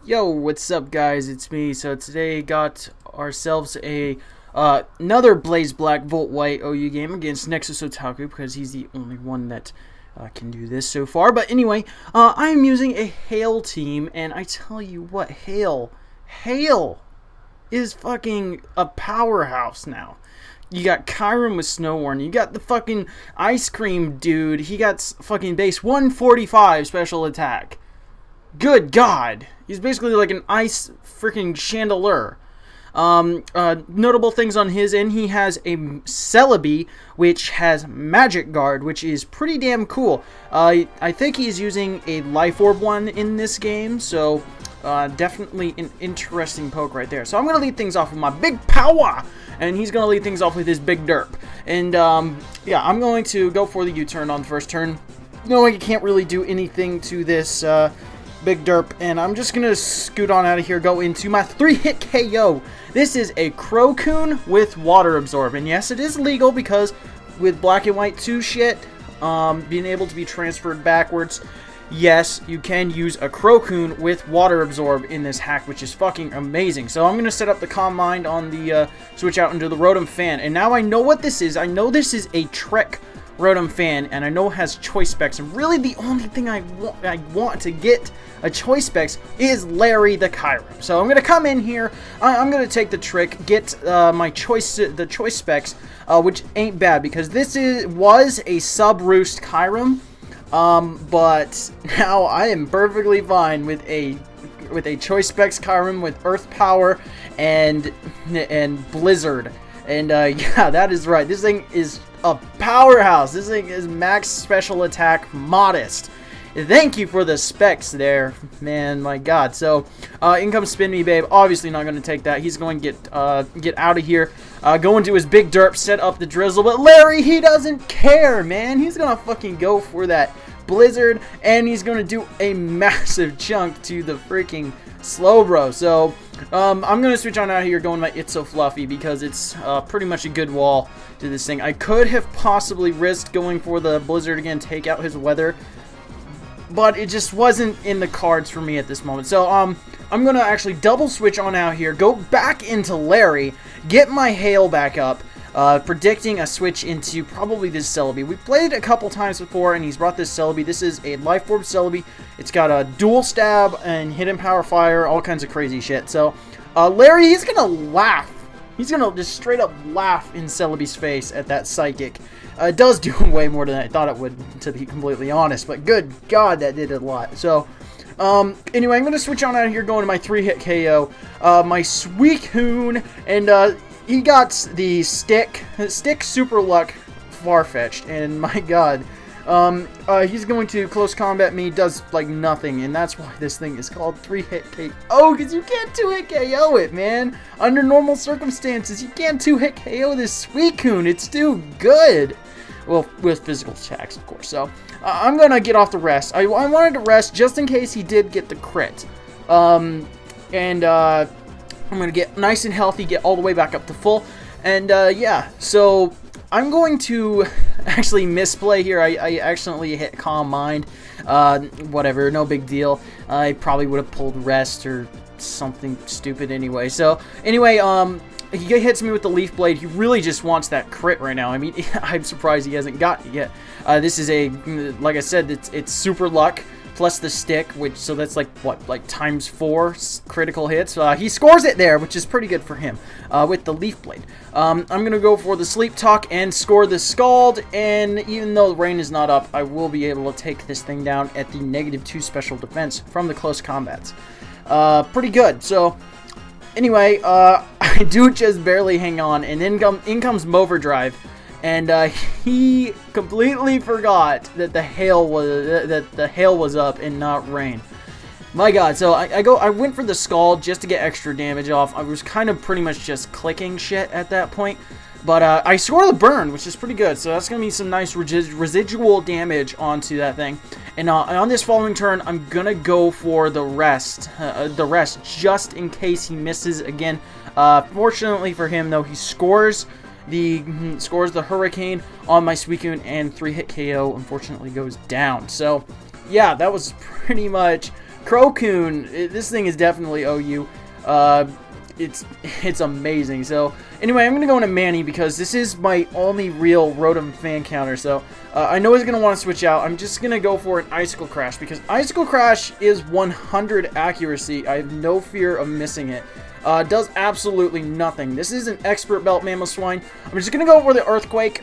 Yo, what's up guys, it's me. So today got ourselves a another Blaze Black Volt White OU game against Nexus Otaku because he's the only one that can do this so far. But anyway, I am using a Hail team, and I tell you what, Hail is fucking a powerhouse now. You got Kyurem with Snowworn. You got the fucking Ice Cream dude. He got fucking base 145 special attack. Good God. He's basically like an ice freaking chandelier. Notable things on his end, he has a Celebi, which has Magic Guard, which is pretty damn cool. I think he's using a Life Orb one in this game, so definitely an interesting poke right there. So I'm going to lead things off with my big power, and he's going to lead things off with his big derp. And yeah, I'm going to go for the U-turn on the first turn. Knowing I can't really do anything to this big derp, and I'm just gonna scoot on out of here, go into my 3-hit KO. This is a Crocoon with Water Absorb, and yes, it is legal because with Black and White 2 shit, being able to be transferred backwards, yes, you can use a Crocoon with Water Absorb in this hack, which is fucking amazing. So I'm gonna set up the Calm Mind on the switch out into the Rotom Fan, and now I know what this is. I know this is a Trek Rotom Fan, and I know it has choice specs, and really the only thing I want to get a choice specs is Larry the Kyurem. So I'm gonna come in here, I'm gonna take the trick, get the choice specs, which ain't bad because this was a sub roost Kyurem, but now I am perfectly fine with a choice specs Kyurem with Earth Power and Blizzard. And yeah, that is right. This thing is a powerhouse. This thing is max special attack modest. Thank you for the specs there, man. My God. So, in comes Spin Me Babe. Obviously not going to take that. He's going to get out of here. Go into his big derp, set up the drizzle. But Larry, he doesn't care, man. He's going to fucking go for that Blizzard, and he's going to do a massive chunk to the freaking Slowbro. So, I'm going to switch on out of here, going my It's So Fluffy, because it's pretty much a good wall to this thing. I could have possibly risked going for the Blizzard again, take out his weather, but it just wasn't in the cards for me at this moment. So, I'm going to actually double switch on out here, go back into Larry, get my Hail back up, predicting a switch into probably this Celebi. We played a couple times before, and he's brought this Celebi. This is a Life Orb Celebi. It's got a dual stab and hidden power fire, all kinds of crazy shit. So, Larry, he's going to laugh. He's going to just straight up laugh in Celebi's face at that Psychic. It does do way more than I thought it would, to be completely honest, but good God, that did a lot. So, anyway, I'm going to switch on out of here, going to my 3-hit KO. My Suicune, and, he got the Stick Super Luck Farfetch'd, and my God, he's going to close combat me, does like nothing, and that's why this thing is called 3-hit KO, because you can't 2-hit KO it, man. Under normal circumstances, you can't 2-hit KO this Suicune. It's too good. Well, with physical attacks, of course. So, I'm going to get off the rest. I wanted to rest just in case he did get the crit. I'm going to get nice and healthy, get all the way back up to full. And, yeah, so I'm going to actually misplay here. I accidentally hit Calm Mind. Whatever, no big deal. I probably would have pulled Rest or something stupid anyway. So, anyway, he hits me with the Leaf Blade. He really just wants that crit right now. I mean, I'm surprised he hasn't got it yet. This is a, like I said, it's Super Luck plus the Stick, which, so that's like, what, like times 4 critical hits. He scores it there, which is pretty good for him, with the Leaf Blade. I'm going to go for the Sleep Talk and score the Scald, and even though the rain is not up, I will be able to take this thing down at the -2 special defense from the close combats. Pretty good. So, anyway, I do just barely hang on, and in comes Moverdrive. And he completely forgot that the hail was up and not rain. My God! So I went for the Scald just to get extra damage off. I was kind of pretty much just clicking shit at that point, but I score the burn, which is pretty good. So that's gonna be some nice residual damage onto that thing. And on this following turn, I'm gonna go for the rest just in case he misses again. Fortunately for him, though, he scores the Hurricane on my Suicune, and 3-hit KO unfortunately goes down. So yeah, that was pretty much Crokun, this thing is definitely OU. It's amazing. So anyway, I'm gonna go into Manny because this is my only real Rotom fan counter. So I know he's gonna want to switch out. I'm just gonna go for an Icicle Crash because Icicle Crash is 100 accuracy. I have no fear of missing it. Does absolutely nothing. This is an Expert Belt Mamoswine. I'm just gonna go for the Earthquake.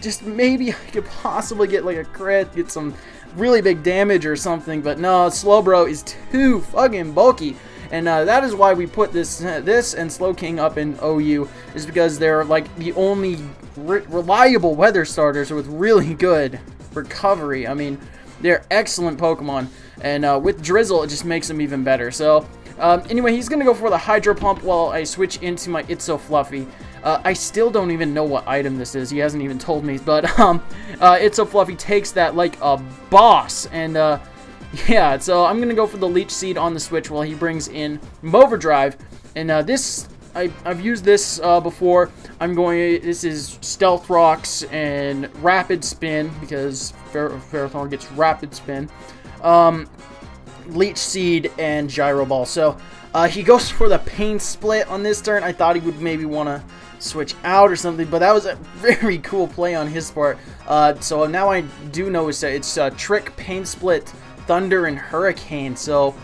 Just maybe I could possibly get like a crit, get some really big damage or something. But no, Slowbro is too fucking bulky. And that is why we put this and Slowking up in OU, is because they're like the only reliable weather starters with really good recovery. I mean, they're excellent Pokemon, and with Drizzle, it just makes them even better. So, anyway, he's going to go for the Hydro Pump while I switch into my It's So Fluffy. I still don't even know what item this is. He hasn't even told me, but It's So Fluffy takes that like a boss, and yeah, so I'm going to go for the Leech Seed on the switch while he brings in Moverdrive. And this, I've used this before. This is Stealth Rocks and Rapid Spin, because Ferrothorn gets Rapid Spin. Leech Seed and Gyro Ball. So he goes for the Pain Split on this turn. I thought he would maybe want to switch out or something, but that was a very cool play on his part. So now I do know it's Trick, Pain Split, Thunder, and Hurricane. So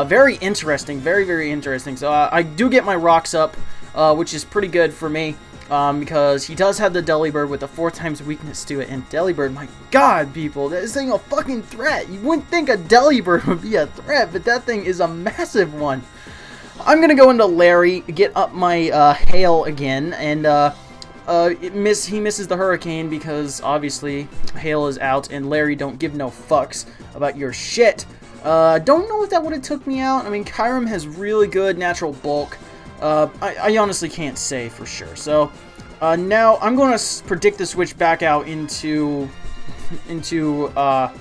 very interesting, very, very interesting. So I do get my rocks up, which is pretty good for me, because he does have the Delibird with a 4 times weakness to it. And Delibird, my god, people, this thing a fucking threat. You wouldn't think a Delibird would be a threat, but that thing is a massive one. I'm gonna go into Larry, get up my Hail again, and he misses the Hurricane because obviously Hail is out and Larry don't give no fucks about your shit. Don't know if that would have took me out. I mean, Kyurem has really good natural bulk. I honestly can't say for sure. So now I'm going to predict the switch back out into Slowbro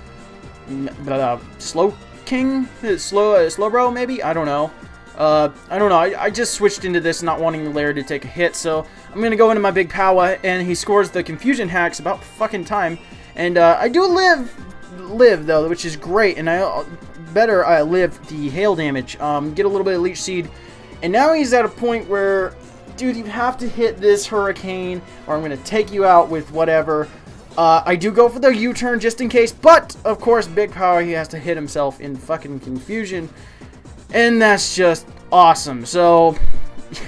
maybe. I don't know. I just switched into this not wanting Larry to take a hit, so I'm going to go into my big Powa, and he scores the Confusion Hacks about fucking time. And I do live though, which is great, and I live the hail damage. Get a little bit of Leech Seed, and now he's at a point where, dude, you have to hit this Hurricane, or I'm going to take you out with whatever. I do go for the U-turn just in case, but of course, big power, he has to hit himself in fucking Confusion. And that's just awesome. So,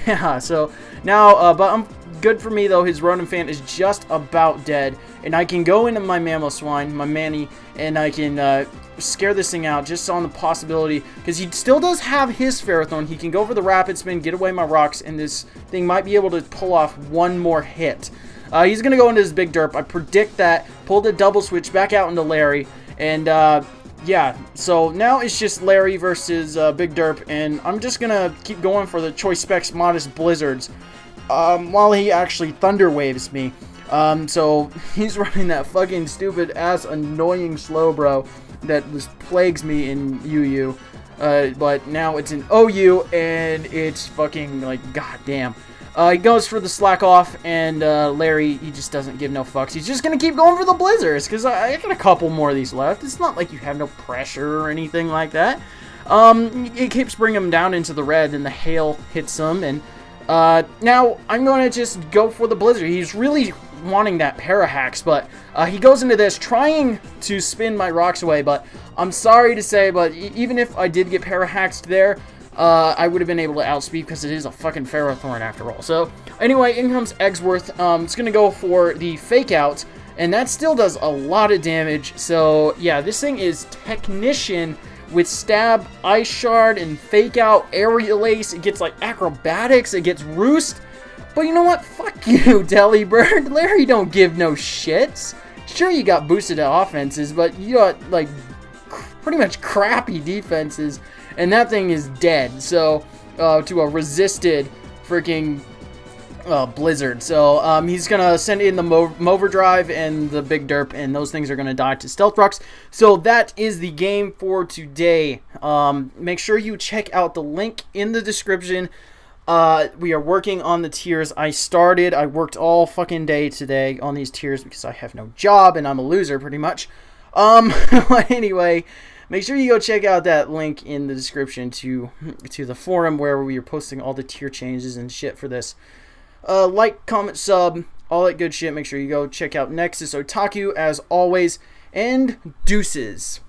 yeah, so now, but good for me, though. His Rotom Fan is just about dead. And I can go into my Mamoswine, my Manny, and I can scare this thing out just on the possibility. Because he still does have his Ferrothorn. He can go for the Rapid Spin, get away my rocks, and this thing might be able to pull off one more hit. He's going to go into his Big Derp. I predict that. Pull the double switch back out into Larry. And, yeah, so now it's just Larry versus Big Derp, and I'm just gonna keep going for the Choice Specs Modest Blizzards while he actually Thunder Waves me. So he's running that fucking stupid ass annoying Slowbro that plagues me in UU, but now it's in OU, and it's fucking like goddamn. He goes for the Slack Off, and Larry, he just doesn't give no fucks. He's just going to keep going for the Blizzards, because I got a couple more of these left. It's not like you have no pressure or anything like that. It keeps bringing him down into the red, and the Hail hits him, and now I'm going to just go for the Blizzard. He's really wanting that Parahax, but he goes into this trying to spin my rocks away, but I'm sorry to say, but even if I did get Parahaxed there, I would have been able to outspeed because it is a fucking Ferrothorn after all. So, anyway, in comes Eggsworth. It's going to go for the Fake Out, and that still does a lot of damage. So, yeah, this thing is Technician with Stab, Ice Shard, and Fake Out, Aerial Ace. It gets, like, Acrobatics. It gets Roost. But you know what? Fuck you, Delibird. Larry don't give no shits. Sure, you got boosted offenses, but you got, like, pretty much crappy defenses. And that thing is dead, so, to a resisted freaking Blizzard. So, he's gonna send in the Moverdrive and the Big Derp, and those things are gonna die to Stealth Rocks. So, that is the game for today. Make sure you check out the link in the description. We are working on the tiers. I worked all fucking day today on these tiers because I have no job, and I'm a loser, pretty much. Anyway, Make sure you go check out that link in the description to the forum where we are posting all the tier changes and shit for this. Like, comment, sub, all that good shit. Make sure you go check out Nexus Otaku as always. And deuces.